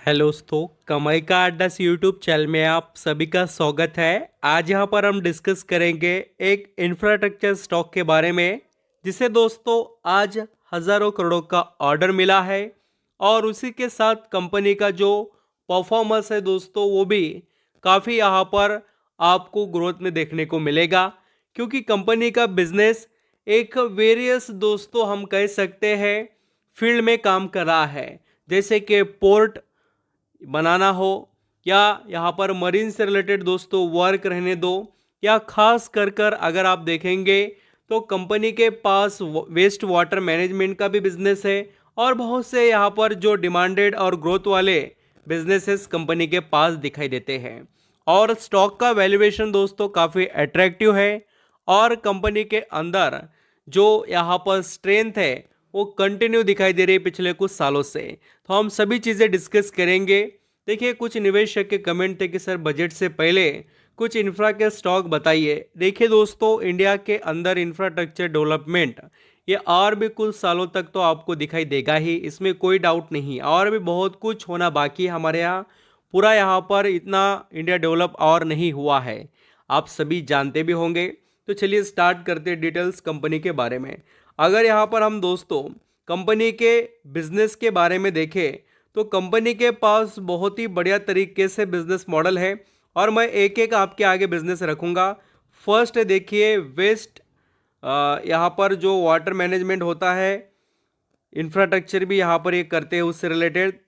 Hello दोस्तों, कमाई का अड्डा से यूट्यूब चैनल में आप सभी का स्वागत है। आज यहाँ पर हम डिस्कस करेंगे एक इंफ्रास्ट्रक्चर स्टॉक के बारे में, जिसे दोस्तों आज हज़ारों करोड़ों का ऑर्डर मिला है और उसी के साथ कंपनी का जो परफॉर्मेंस है दोस्तों वो भी काफ़ी यहाँ पर आपको ग्रोथ में देखने को मिलेगा, क्योंकि कंपनी का बिजनेस एक वेरियस दोस्तों हम कह सकते हैं फील्ड में काम कर रहा है। जैसे कि पोर्ट बनाना हो या यहाँ पर मरीन से रिलेटेड दोस्तों वर्क रहने दो, या खास कर अगर आप देखेंगे तो कंपनी के पास वेस्ट वाटर मैनेजमेंट का भी बिजनेस है और बहुत से यहाँ पर जो डिमांडेड और ग्रोथ वाले बिजनेसेस कंपनी के पास दिखाई देते हैं। और स्टॉक का वैल्यूएशन दोस्तों काफ़ी अट्रैक्टिव है और कंपनी के अंदर जो यहाँ पर स्ट्रेंथ है वो कंटिन्यू दिखाई दे रही है पिछले कुछ सालों से। तो हम सभी चीज़ें डिस्कस करेंगे। देखिए, कुछ निवेशक के कमेंट थे कि सर बजट से पहले कुछ इंफ्रा के स्टॉक बताइए। देखिए दोस्तों, इंडिया के अंदर इंफ्रास्ट्रक्चर डेवलपमेंट ये और भी कुछ सालों तक तो आपको दिखाई देगा ही, इसमें कोई डाउट नहीं। और भी बहुत कुछ होना बाकी है हमारे यहाँ। पूरा यहाँ पर इतना इंडिया डेवलप और नहीं हुआ है, आप सभी जानते भी होंगे। तो चलिए स्टार्ट करते हैं डिटेल्स कंपनी के बारे में। अगर यहाँ पर हम दोस्तों कंपनी के बिजनेस के बारे में देखें तो कंपनी के पास बहुत ही बढ़िया तरीके से बिजनेस मॉडल है और मैं एक एक आपके आगे बिजनेस रखूँगा। फर्स्ट देखिए, वेस्ट यहाँ पर जो वाटर मैनेजमेंट होता है, इंफ्रास्ट्रक्चर भी यहाँ पर ये करते हैं। उससे रिलेटेड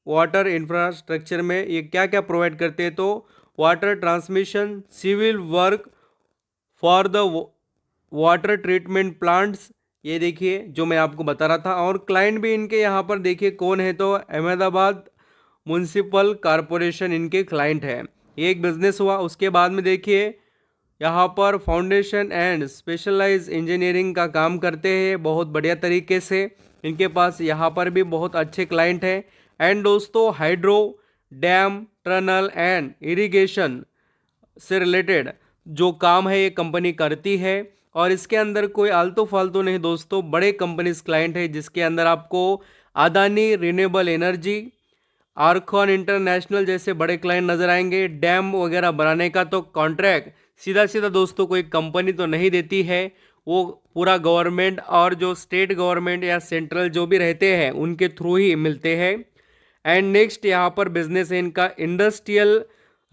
वाटर इंफ्रास्ट्रक्चर में ये क्या क्या प्रोवाइड करते हैं, तो water transmission, civil work for the water treatment plants, ये देखिए जो मैं आपको बता रहा था। और क्लाइंट भी इनके यहाँ पर देखिए कौन है, तो अहमदाबाद म्यूनसिपल कॉरपोरेशन इनके क्लाइंट है। ये एक बिजनेस हुआ। उसके बाद में देखिए यहाँ पर फाउंडेशन एंड स्पेशलाइज इंजीनियरिंग का काम करते हैं बहुत बढ़िया तरीके से। इनके पास यहाँ पर भी बहुत अच्छे क्लाइंट हैं। एंड दोस्तों hydro, dam, tunnel and irrigation से रिलेटेड जो काम है ये कंपनी करती है। और इसके अंदर कोई आलतू फालतू नहीं दोस्तों, बड़े कंपनीज क्लाइंट है जिसके अंदर आपको Adani renewable energy, Arcon international जैसे बड़े क्लाइंट नजर आएंगे। डैम वगैरह बनाने का तो कॉन्ट्रैक्ट सीधा सीधा दोस्तों कोई कंपनी तो नहीं देती है, वो पूरा गवर्नमेंट और जो स्टेट गवर्नमेंट या सेंट्रल जो भी रहते हैं उनके थ्रू ही मिलते हैं। एंड नेक्स्ट यहाँ पर बिजनेस है इनका इंडस्ट्रियल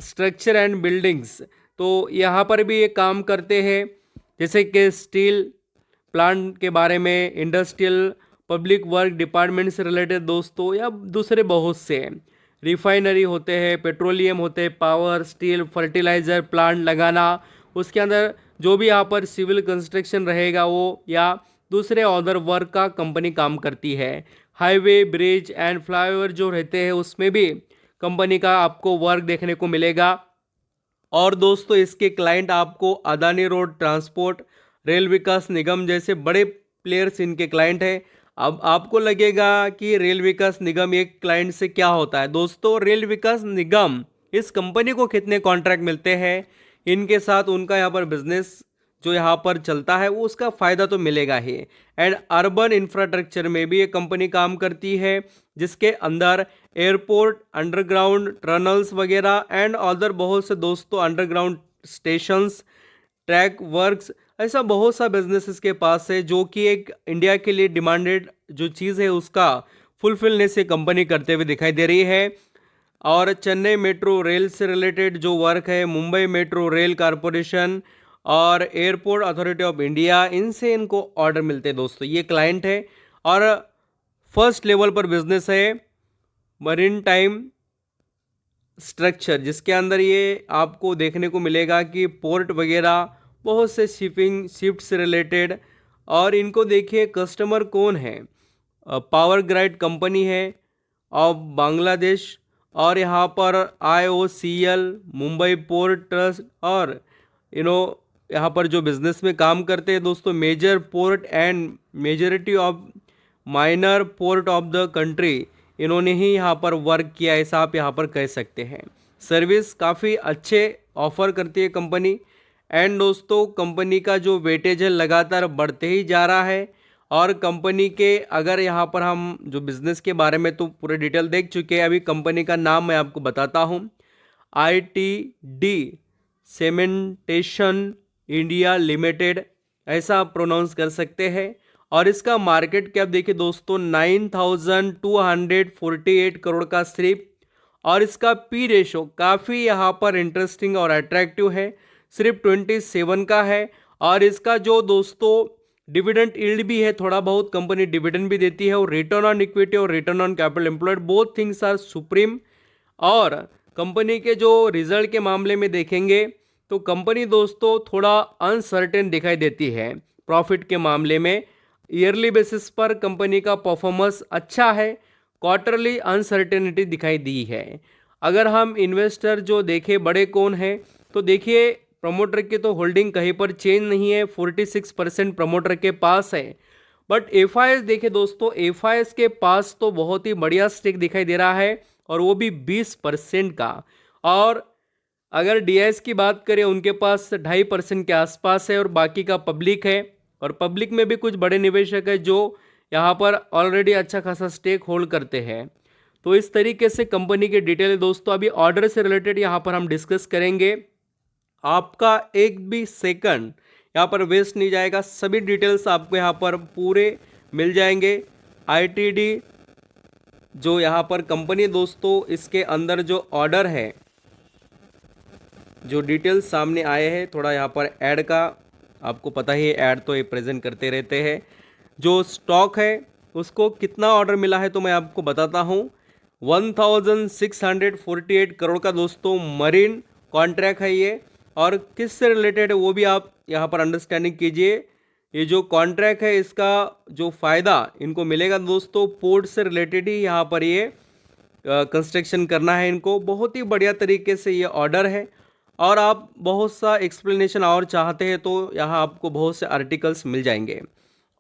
स्ट्रक्चर एंड बिल्डिंग्स, तो यहाँ पर भी ये काम करते हैं जैसे कि स्टील प्लांट के बारे में, इंडस्ट्रियल पब्लिक वर्क डिपार्टमेंट से रिलेटेड दोस्तों, या दूसरे बहुत से रिफाइनरी होते हैं, पेट्रोलियम होते हैं, पावर, स्टील, फर्टिलाइज़र प्लांट लगाना। उसके अंदर जो भी यहाँ पर सिविल कंस्ट्रक्शन रहेगा वो, या दूसरे अदर वर्क का कंपनी काम करती है। हाईवे, ब्रिज एंड फ्लाईओवर जो रहते हैं उसमें भी कंपनी का आपको वर्क देखने को मिलेगा। और दोस्तों इसके क्लाइंट आपको अदानी रोड ट्रांसपोर्ट, रेल विकास निगम जैसे बड़े प्लेयर्स इनके क्लाइंट हैं। अब आपको लगेगा कि रेल विकास निगम एक क्लाइंट से क्या होता है। दोस्तों रेल विकास निगम इस कंपनी को कितने कॉन्ट्रैक्ट मिलते हैं इनके साथ, उनका यहाँ पर बिजनेस जो यहाँ पर चलता है वो उसका फ़ायदा तो मिलेगा ही। एंड अर्बन इंफ्रास्ट्रक्चर में भी ये कंपनी काम करती है जिसके अंदर एयरपोर्ट, अंडरग्राउंड टनल्स वगैरह एंड अदर बहुत से दोस्तों अंडरग्राउंड स्टेशंस, ट्रैक वर्क्स, ऐसा बहुत सा बिजनेस इसके पास है जो कि एक इंडिया के लिए डिमांडेड जो चीज़ है उसका फुलफिलनेस ये कंपनी करते हुए दिखाई दे रही है। और चेन्नई मेट्रो रेल से रिलेटेड जो वर्क है, मुंबई मेट्रो रेल कॉरपोरेशन और एयरपोर्ट अथॉरिटी ऑफ इंडिया, इनसे इनको ऑर्डर मिलते हैं दोस्तों, ये क्लाइंट है। और फर्स्ट लेवल पर बिजनेस है मरीन टाइम स्ट्रक्चर, जिसके अंदर ये आपको देखने को मिलेगा कि पोर्ट वगैरह बहुत से शिफ्ट से रिलेटेड। और इनको देखिए कस्टमर कौन है, पावर ग्राइड कंपनी है ऑफ बांग्लादेश। और यहाँ पर IOCL, मुंबई पोर्ट ट्रस्ट और यहाँ पर जो बिजनेस में काम करते हैं दोस्तों, major port and majority of minor port of the country, इन्होंने ही यहाँ पर वर्क किया, ऐसा आप यहाँ पर कह सकते हैं। सर्विस काफ़ी अच्छे ऑफर करती है कंपनी। एंड दोस्तों कंपनी का जो वेटेज है लगातार बढ़ते ही जा रहा है और कंपनी के अगर यहाँ पर हम जो बिज़नेस के बारे में तो पूरे डिटेल देख चुके हैं, अभी कंपनी का नाम मैं आपको बताता हूँ। ITD सीमेंटेशन इंडिया लिमिटेड, ऐसा आप प्रोनाउंस कर सकते हैं। और इसका मार्केट कैप देखिए दोस्तों 9,248 करोड़ का सिर्फ। और इसका पी रेशो काफ़ी यहाँ पर इंटरेस्टिंग और अट्रैक्टिव है, सिर्फ 27 का है। और इसका जो दोस्तों डिविडेंड यील्ड भी है, थोड़ा बहुत कंपनी डिविडेंड भी देती है, और रिटर्न ऑन इक्विटी और return on capital employed both things are supreme. और कंपनी के जो रिजल्ट के मामले में देखेंगे तो कंपनी दोस्तों थोड़ा अनसर्टेन दिखाई देती है प्रॉफिट के मामले में। ईयरली बेसिस पर कंपनी का परफॉर्मेंस अच्छा है, क्वार्टरली अनसर्टेनिटी दिखाई दी है। अगर हम इन्वेस्टर जो देखें बड़े कौन है, तो देखिए प्रमोटर की तो होल्डिंग कहीं पर चेंज नहीं है, 46% प्रमोटर के पास है। बट एफआईएस देखे दोस्तों, एफआईएस के पास तो बहुत ही बढ़िया स्टेक दिखाई दे रहा है, और वो भी 20% का। और अगर डीआईएस की बात करें, उनके पास 2.5% के आसपास है, और बाकी का पब्लिक है। और पब्लिक में भी कुछ बड़े निवेशक है जो यहाँ पर ऑलरेडी अच्छा खासा स्टेक होल्ड करते हैं। तो इस तरीके से कंपनी के डिटेल दोस्तों, अभी ऑर्डर से रिलेटेड यहाँ पर हम डिस्कस करेंगे। आपका एक भी सेकंड यहाँ पर वेस्ट नहीं जाएगा, सभी डिटेल्स आपको यहाँ पर पूरे मिल जाएंगे। आईटीडी जो यहाँ पर कंपनी दोस्तों, इसके अंदर जो ऑर्डर है, जो डिटेल्स सामने आए हैं, थोड़ा यहाँ पर ऐड का आपको पता ही है, ऐड तो ये प्रेजेंट करते रहते हैं। जो स्टॉक है उसको कितना ऑर्डर मिला है तो मैं आपको बताता हूँ। 1648 करोड़ का दोस्तों मरीन कॉन्ट्रैक्ट है ये, और किससे रिलेटेड है वो भी आप यहाँ पर अंडरस्टैंडिंग कीजिए। ये जो कॉन्ट्रैक्ट है इसका जो फ़ायदा इनको मिलेगा दोस्तों, पोर्ट से रिलेटेड ही यहाँ पर ये कंस्ट्रक्शन करना है इनको। बहुत ही बढ़िया तरीके से ये ऑर्डर है, और आप बहुत सा एक्सप्लेनेशन और चाहते हैं तो यहाँ आपको बहुत से आर्टिकल्स मिल जाएंगे।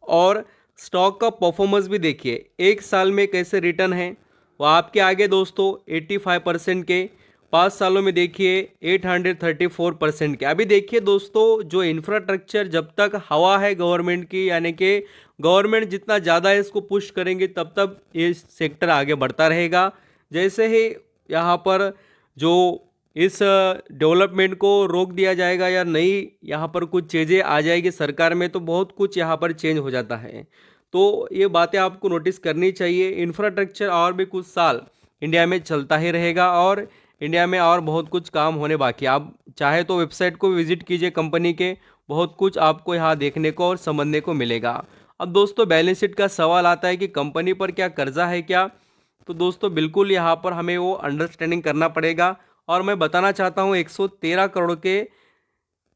और स्टॉक का परफॉर्मेंस भी देखिए, एक साल में कैसे रिटर्न है वो आपके आगे दोस्तों। 85% के, 5 सालों में देखिए 834% के। अभी देखिए दोस्तों, जो इंफ्रास्ट्रक्चर जब तक हवा है गवर्नमेंट की, यानी कि गवर्नमेंट जितना ज़्यादा इसको पुश करेंगे तब तक ये सेक्टर आगे बढ़ता रहेगा। जैसे ही यहाँ पर जो इस डेवलपमेंट को रोक दिया जाएगा या नहीं, यहाँ पर कुछ चीज़ें आ जाएगी सरकार में, तो बहुत कुछ यहाँ पर चेंज हो जाता है। तो ये बातें आपको नोटिस करनी चाहिए। इंफ्रास्ट्रक्चर और भी कुछ साल इंडिया में चलता ही रहेगा, और इंडिया में और बहुत कुछ काम होने बाकी। आप चाहे तो वेबसाइट को विजिट कीजिए कंपनी के, बहुत कुछ आपको यहाँ देखने को और समझने को मिलेगा। अब दोस्तों बैलेंस शीट का सवाल आता है कि कंपनी पर क्या कर्जा है क्या, तो दोस्तों बिल्कुल यहाँ पर हमें वो अंडरस्टैंडिंग करना पड़ेगा। और मैं बताना चाहता हूँ 113 करोड़ के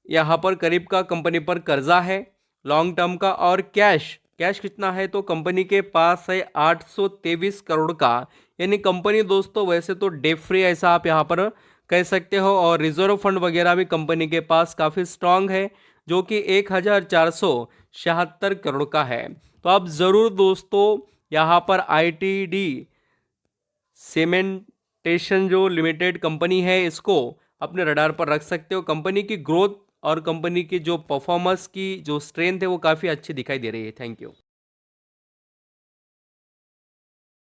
यहाँ पर करीब का कंपनी पर कर्जा है लॉन्ग टर्म का। और कैश कितना है तो कंपनी के पास है 823 करोड़ का, यानी कंपनी दोस्तों वैसे तो डेट फ्री ऐसा आप यहाँ पर कह सकते हो। और रिजर्व फंड वगैरह भी कंपनी के पास काफ़ी स्ट्रांग है, जो कि 1476 करोड़ का है। तो आप ज़रूर दोस्तों यहाँ पर ITD सीमेंटेशन जो लिमिटेड कंपनी है इसको अपने रडार पर रख सकते हो। कंपनी की ग्रोथ और कंपनी की जो परफॉर्मेंस की जो स्ट्रेंथ है वो काफ़ी अच्छी दिखाई दे रही है। Thank you.